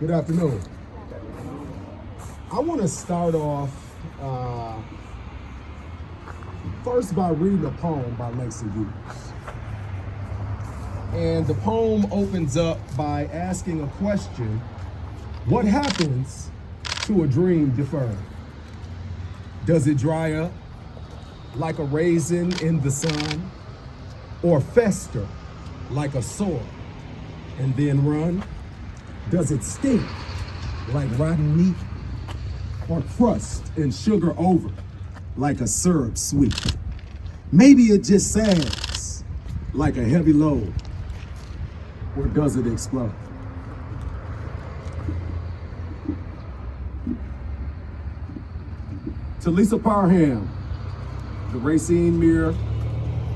Good afternoon. I want to start off first by reading a poem by Langston Hughes. And the poem opens up by asking a question: what happens to a dream deferred? Does it dry up like a raisin in the sun, or fester like a sore and then run? Does it stink like rotten meat, or crust and sugar over like a syrup sweet? Maybe it just sags like a heavy load, or does it explode? To Lisa Parham, the Racine Mirror,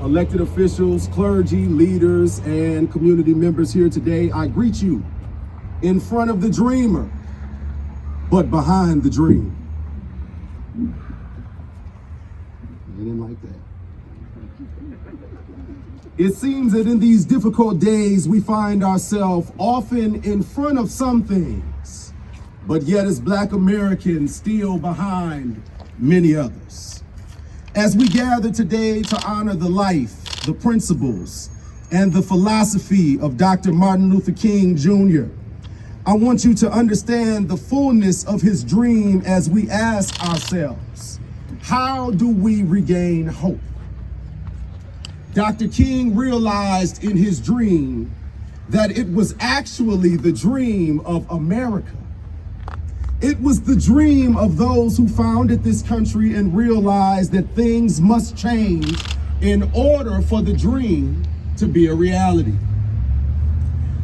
elected officials, clergy, leaders, and community members here today, I greet you in front of the dreamer, but behind the dream. They didn't like that. It seems that in these difficult days, we find ourselves often in front of some things, but yet as Black Americans, still behind many others. As we gather today to honor the life, the principles, and the philosophy of Dr. Martin Luther King Jr., I want you to understand the fullness of his dream as we ask ourselves, how do we regain hope? Dr. King realized in his dream that it was actually the dream of America. It was the dream of those who founded this country and realized that things must change in order for the dream to be a reality.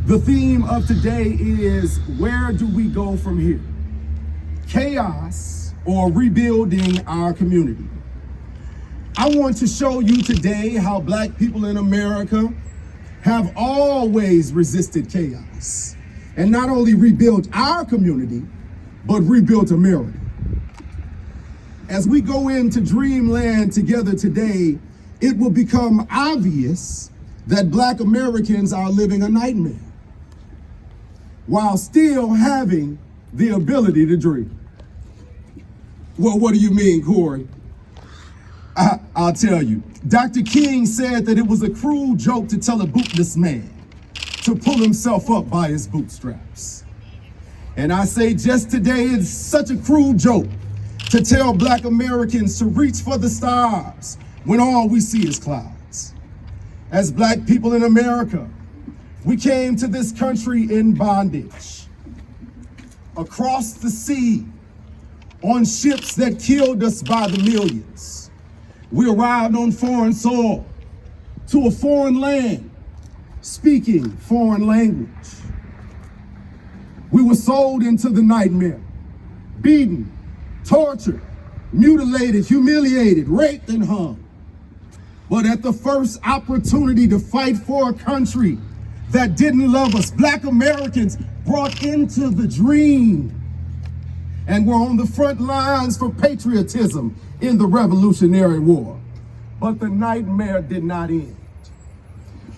The theme of today is, where do we go from here? Chaos or rebuilding our community? I want to show you today how Black people in America have always resisted chaos and not only rebuilt our community, but rebuilt America. As we go into dreamland together today, it will become obvious that Black Americans are living a nightmare while still having the ability to dream. Well, what do you mean, Corey? I'll tell you. Dr. King said that it was a cruel joke to tell a bootless man to pull himself up by his bootstraps. And I say just today, it's such a cruel joke to tell Black Americans to reach for the stars when all we see is clouds. As Black people in America, we came to this country in bondage, across the sea, on ships that killed us by the millions. We arrived on foreign soil, to a foreign land, speaking foreign language. We were sold into the nightmare, beaten, tortured, mutilated, humiliated, raped, and hung. But at the first opportunity to fight for a country that didn't love us, Black Americans brought into the dream and were on the front lines for patriotism in the Revolutionary War. But the nightmare did not end.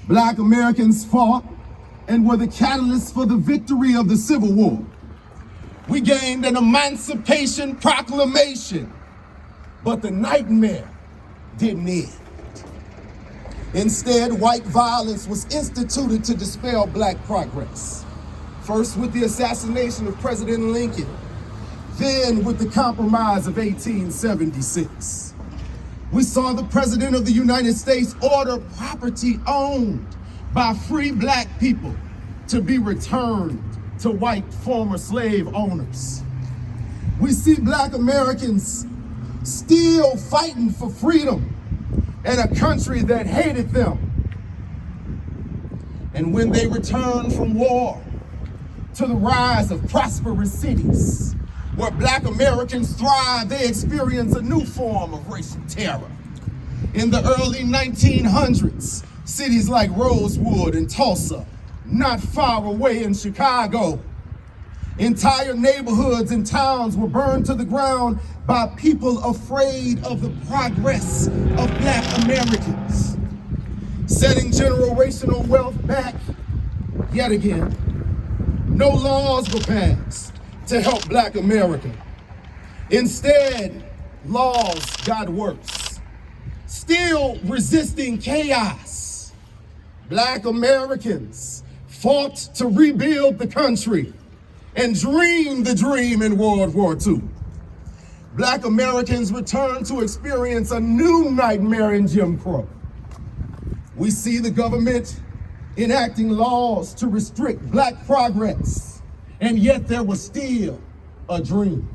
Black Americans fought and were the catalyst for the victory of the Civil War. We gained an Emancipation Proclamation, but the nightmare didn't end. Instead, white violence was instituted to dispel Black progress. First with the assassination of President Lincoln, then with the Compromise of 1876. We saw the President of the United States order property owned by free Black people to be returned to white former slave owners. We see Black Americans still fighting for freedom in a country that hated them. And when they return from war to the rise of prosperous cities where Black Americans thrive, they experience a new form of racial terror. In the early 1900s, cities like Rosewood and Tulsa, not far away in Chicago, entire neighborhoods and towns were burned to the ground by people afraid of the progress of Black Americans, setting generational wealth back yet again. No laws were passed to help Black America. Instead, laws got worse. Still resisting chaos, Black Americans fought to rebuild the country and dream the dream in World War II. Black Americans returned to experience a new nightmare in Jim Crow. We see the government enacting laws to restrict Black progress, and yet there was still a dream.